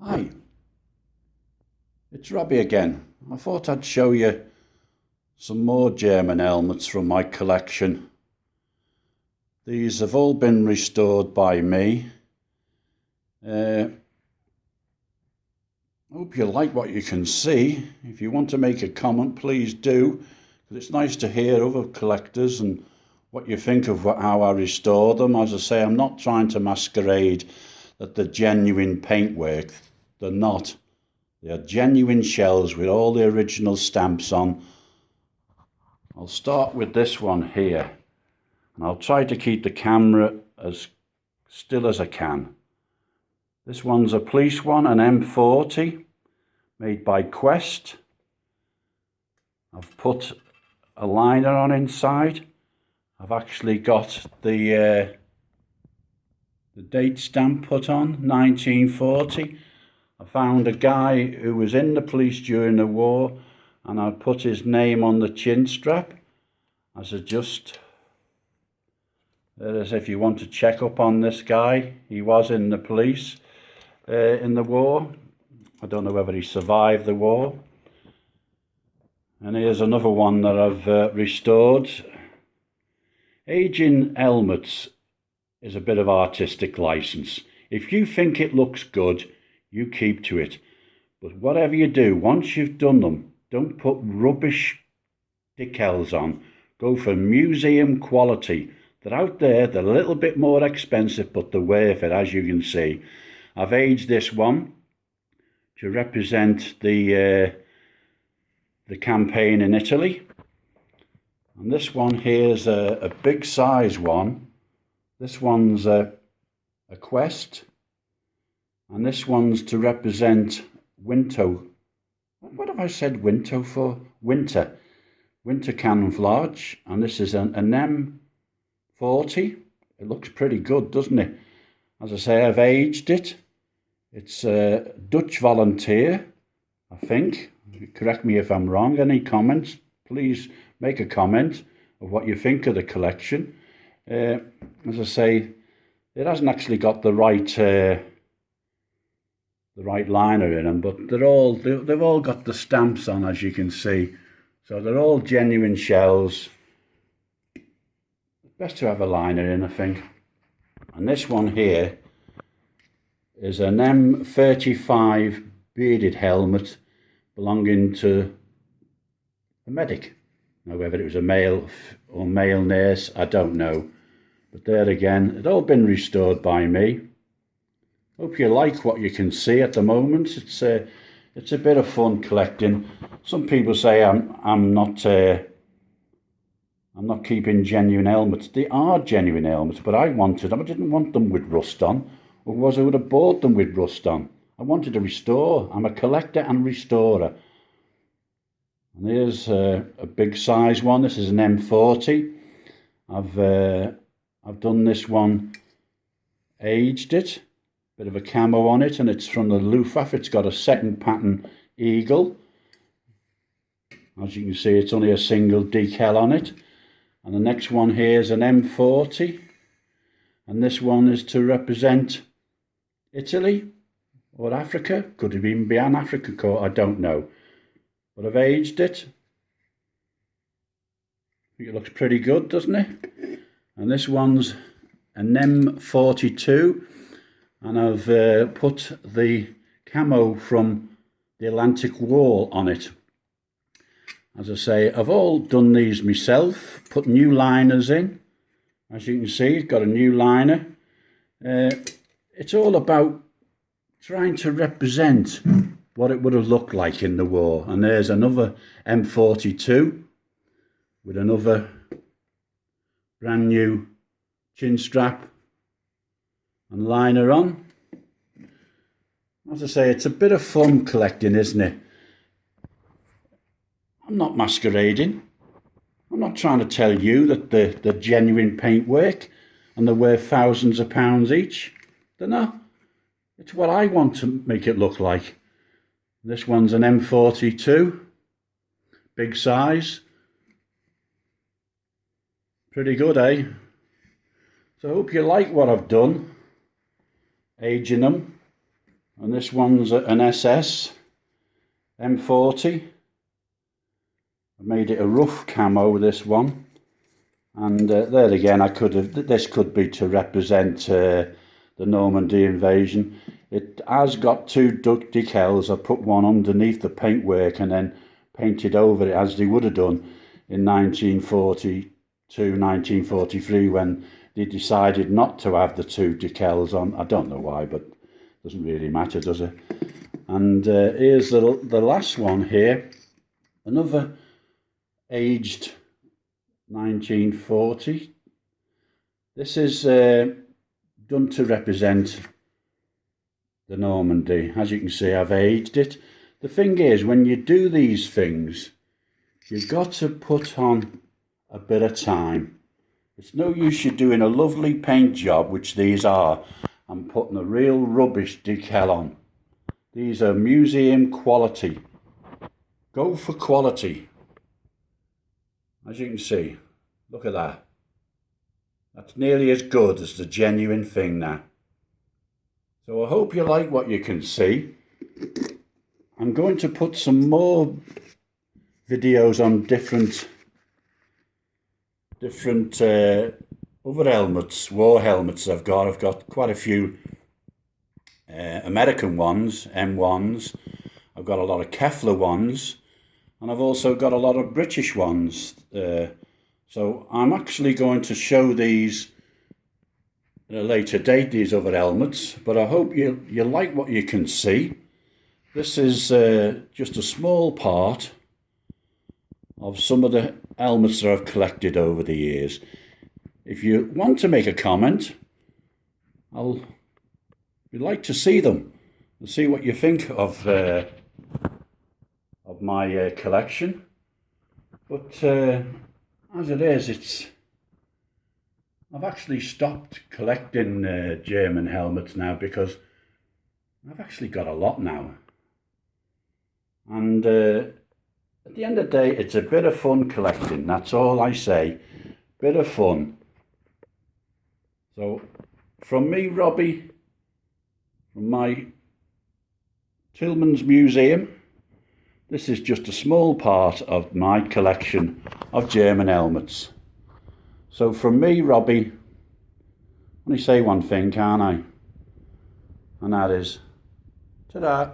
Hi, it's Robbie again. I thought I'd show you some more German helmets from my collection. These have all been restored by me. I hope you like what you can see. If you want to make a comment, please do, because it's nice to hear other collectors and what you think of how I restore them. As I say, I'm not trying to masquerade that they're genuine paintwork. They're not. They are genuine shells with all the original stamps on. I'll start with this one here, and I'll try to keep the camera as still as I can. This one's a police one, an M40, made by Quest. I've put a liner on inside. I've actually got the date stamp put on, 1940. I found a guy who was in the police during the war, and I put his name on the chin strap as if you want to check up on this guy. He was in the police in the war. I don't know whether he survived the war. And here's another one that I've restored. Aging helmets is a bit of artistic license. If you think it looks good, you keep to it. But whatever you do, once you've done them, don't put rubbish decals on. Go for museum quality. They're out there, they're a little bit more expensive, but they're worth it, as you can see. I've aged this one to represent the campaign in Italy. And this one here is a big size one. This one's a Quest. And this one's to represent Winter. What have I said Winter for? Winter camouflage. And this is an M40. It looks pretty good, doesn't it? As I say, I've aged it. It's a Dutch volunteer, I think. Correct me if I'm wrong. Any comments? Please make a comment of what you think of the collection. As I say, it hasn't actually got the right liner in them, but they've all got the stamps on, as you can see. So they're all genuine shells. Best to have a liner in, I think. And this one here is an M35 bearded helmet belonging to a medic. Now, whether it was a male or male nurse, I don't know. But there again, it's all been restored by me. Hope you like what you can see at the moment. It's a bit of fun collecting. Some people say I'm not keeping genuine helmets. They are genuine helmets, but I wanted them. I didn't want them with rust on. Otherwise, I would have bought them with rust on. I wanted to restore. I'm a collector and restorer. And here's a big size one. This is an M40. I've done this one, aged it. Bit of a camo on it, and it's from the Luftwaffe. It's got a second pattern eagle. As you can see, it's only a single decal on it. And the next one here is an M40. And this one is to represent Italy or Africa. Could it even be an Africa coat? I don't know. But I've aged it. I think it looks pretty good, doesn't it? And this one's an M42. And I've put the camo from the Atlantic Wall on it. As I say, I've all done these myself, put new liners in. As you can see, it's got a new liner. It's all about trying to represent what it would have looked like in the war. And there's another M42 with another brand new chin strap and liner on. As I say, it's a bit of fun collecting, isn't it? I'm not masquerading. I'm not trying to tell you that they're genuine paintwork and they're worth thousands of pounds each. They're not. It's what I want to make it look like. This one's an M42, big size. Pretty good, eh? So I hope you like what I've done. Aging them. And this one's an SS M40. I made it a rough camo, this one. And there again, this could be to represent the Normandy invasion. It has got two decals. I put one underneath the paintwork and then painted over it as they would have done in 1942, 1943 when they decided not to have the two decals on. I don't know why, but it doesn't really matter, does it? And here's the last one here. Another aged 1940. This is done to represent the Normandy. As you can see, I've aged it. The thing is, when you do these things, you've got to put on a bit of time. It's no use you doing a lovely paint job, which these are, and putting a real rubbish decal on. These are museum quality. Go for quality. As you can see, look at that. That's nearly as good as the genuine thing now. So I hope you like what you can see. I'm going to put some more videos on different other helmets, war helmets I've got. I've got quite a few American ones, M1s. I've got a lot of Kevlar ones. And I've also got a lot of British ones. So I'm actually going to show these at a later date, these other helmets. But I hope you like what you can see. This is just a small part of some of the helmets that I've collected over the years. If you want to make a comment, I'd like to see them and see what you think of my collection. But as it is, I've actually stopped collecting German helmets now because I've actually got a lot now. And at the end of the day, it's a bit of fun collecting. That's all I say. Bit of fun. So from me, Robbie, from my TILLMANS Museum, this is just a small part of my collection of German helmets. So from me, Robbie, only say one thing, can't I? And that is, ta-da.